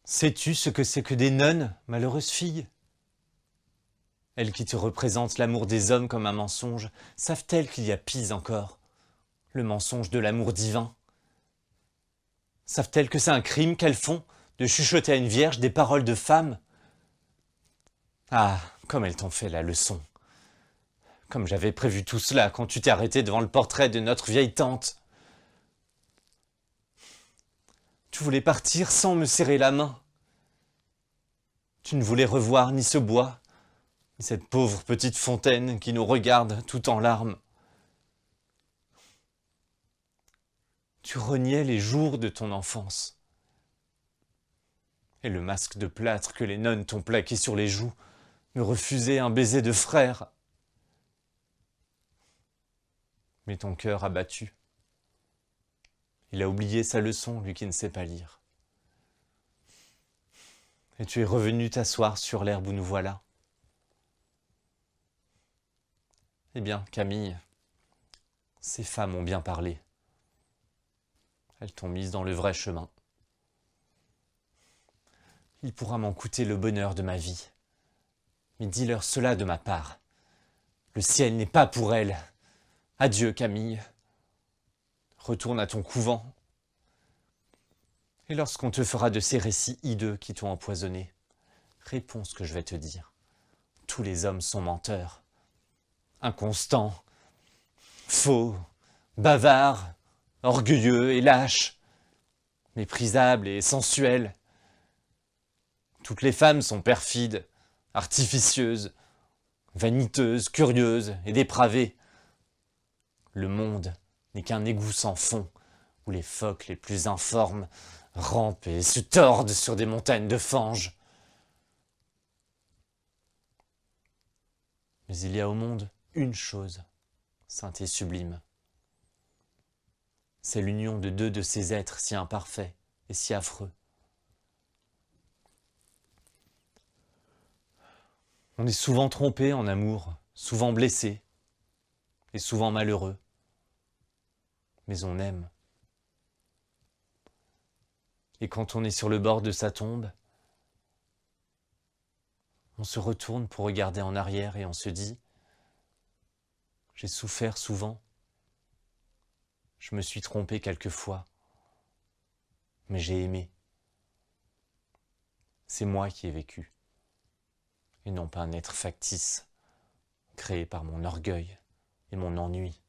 Sais-tu ce que c'est que des nonnes, malheureuse fille? Elles qui te représentent l'amour des hommes comme un mensonge, savent-elles qu'il y a pis encore, le mensonge de l'amour divin? Savent-elles que c'est un crime qu'elles font, de chuchoter à une vierge des paroles de femme? Ah, comme elles t'ont fait la leçon. Comme j'avais prévu tout cela quand tu t'es arrêté devant le portrait de notre vieille tante. Tu voulais partir sans me serrer la main. Tu ne voulais revoir ni ce bois, ni cette pauvre petite fontaine qui nous regarde tout en larmes. Tu reniais les jours de ton enfance. Et le masque de plâtre que les nonnes t'ont plaqué sur les joues me refusait un baiser de frère. Mais ton cœur a battu. Il a oublié sa leçon, lui qui ne sait pas lire. Et tu es revenu t'asseoir sur l'herbe où nous voilà. Eh bien, Camille, ces femmes ont bien parlé. Elles t'ont mise dans le vrai chemin. Il pourra m'en coûter le bonheur de ma vie. Mais dis-leur cela de ma part. Le ciel n'est pas pour elles. Adieu, Camille. Retourne à ton couvent. Et lorsqu'on te fera de ces récits hideux qui t'ont empoisonné, réponds ce que je vais te dire. Tous les hommes sont menteurs, inconstants, faux, bavards, orgueilleux et lâches, méprisables et sensuels. Toutes les femmes sont perfides, artificieuses, vaniteuses, curieuses et dépravées. Le monde n'est qu'un égout sans fond, où les phoques les plus informes rampent et se tordent sur des montagnes de fange. Mais il y a au monde une chose, sainte et sublime. C'est l'union de deux de ces êtres si imparfaits et si affreux. On est souvent trompé en amour, souvent blessé et souvent malheureux. Mais on aime. Et quand on est sur le bord de sa tombe, on se retourne pour regarder en arrière et on se dit « J'ai souffert souvent, je me suis trompé quelquefois, mais j'ai aimé. C'est moi qui ai vécu, et non pas un être factice, créé par mon orgueil et mon ennui. »